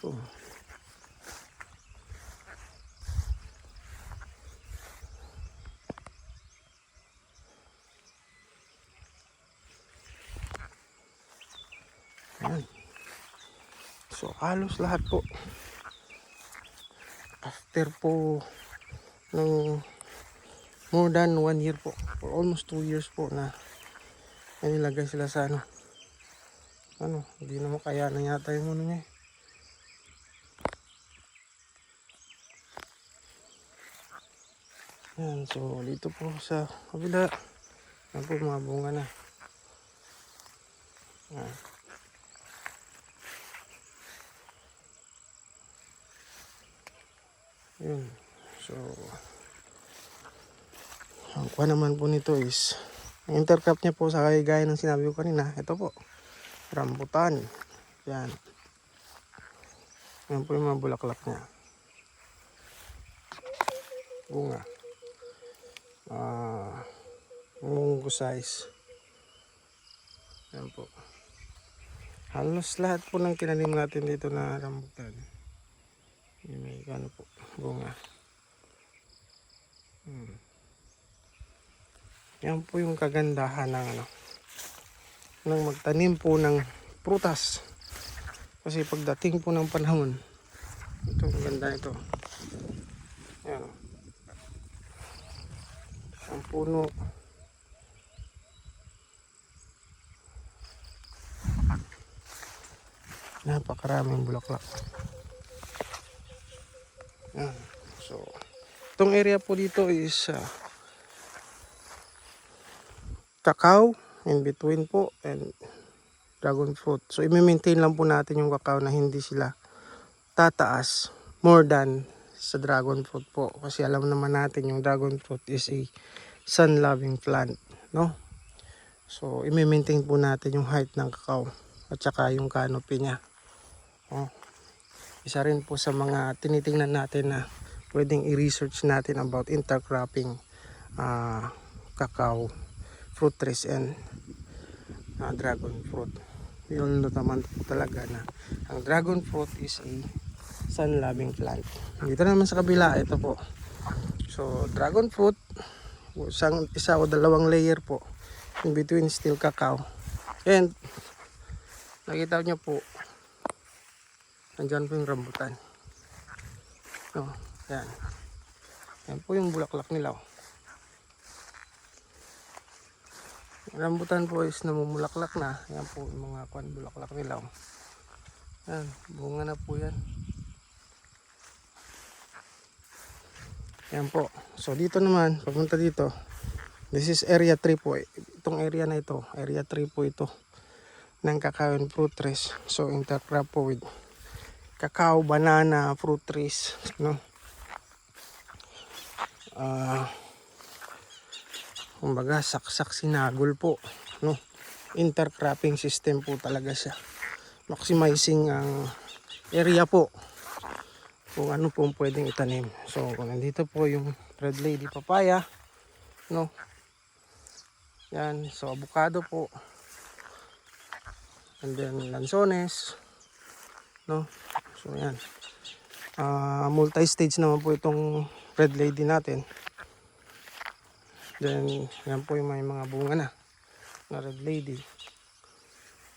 po. Ayan. So halos lahat po after po ng more than 1 year po, or almost 2 years po na nilagay sila sa hindi naman kaya na yata yung niya. Yan, so dito po sa kabila, yan po mga bunga na. Yan. Yun. So ang kuha naman po nito is ang intercrop niya po sa gaya ng sinabi ko kanina. Ito po, rambutan. Yan. Yan po yung mga bulaklak niya. Bunga. Munggo size. Yan po. Halos lahat po ng tinanim natin dito na rambutan. Yung may po, bunga. Yan po yung kagandahan ng magtanim po ng prutas. Kasi pagdating po ng panahon, ito ang ganda ito. Yan. Ang puno. Napakaraming bulaklak. Yan. So, itong area po dito is cacao in between po and dragon fruit. So i-maintain lang po natin yung cacao na hindi sila tataas more than sa dragon fruit po. Kasi alam naman natin yung dragon fruit is a sun loving plant, no? So i-maintain po natin yung height ng cacao at saka yung canopy niya. Isa rin po sa mga tinitingnan natin na pwedeng i-research natin about intercropping cacao fruit trees and dragon fruit. We all know naman talaga na ang dragon fruit is a sun loving plant. Dito naman sa kabila, ito po. So dragon fruit, isa o dalawang layer po in between still cacao. And nakita nyo po, nandyan po yung rambutan. Yan. Yan po yung bulaklak nila. Rambutan po is namumulaklak na. Yan po yung mga bulaklak nila. Yan, bunga na po yan. Yan po. So dito naman, papunta dito. This is area 3 po. Itong area na ito, area 3 po ito ng cacao and fruit trees. So intercrop po with cacao, banana, fruit trees, no? Kumbaga saksak sinagol po, no? Intercropping system po talaga siya, maximizing ang area po kung ano po pwedeng itanim. So kung nandito po yung red lady papaya, no? Yan, so avocado po, and then lanzones, no? So yan, multi-stage naman po itong red lady natin. Then yan po yung may mga bunga na red lady.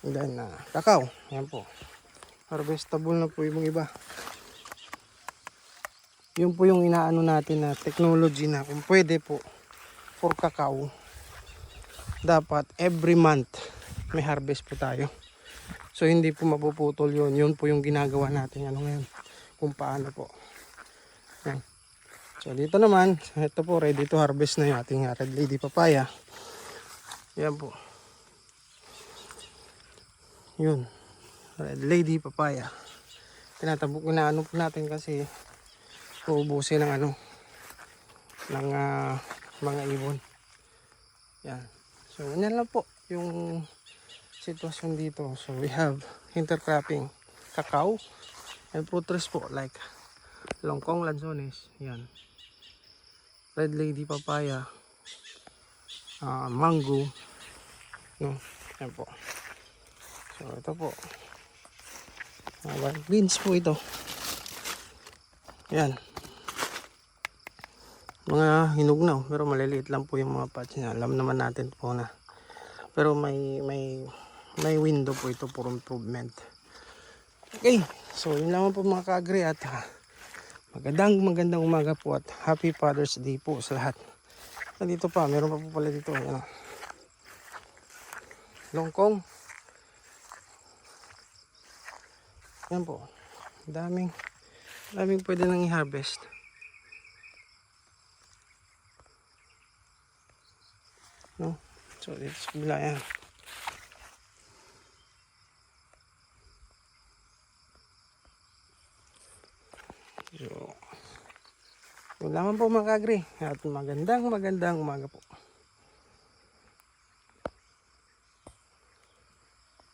And then cacao, yan po, harvestable na po yung iba. Yun po yung inaano natin na technology na kung pwede po for cacao, dapat every month may harvest po tayo. So hindi po mapuputol yun. Yun po yung ginagawa natin ngayon, kung paano po. Yan. So dito naman, ito po, ready to harvest na yung ating red lady papaya. Yan po. Yun, red lady papaya. Tinatabok na ano po natin kasi uubusin ng ng mga ibon. Yan. So ganyan lang po yung sitwasyon dito. So we have intercropping cacao and fruit trees po like longkong, lanzones, yan, red lady papaya, mango, no? Yan po. So ito po, Wild beans po ito. Yan. Mga hinog na, pero maliliit lang po yung mga patch niya. Alam naman natin po na. Pero may window po ito for improvement. Okay, so yun lang po mga ka-agri at magandang umaga po at Happy Father's Day po sa lahat. Dito pa, meron pa po pala dito. Yan. Longkong. Yan po. Daming pwede nang i-harvest. No? So dito sa kabila yan. So, yun lamang po mga ka-agri at magandang umaga po.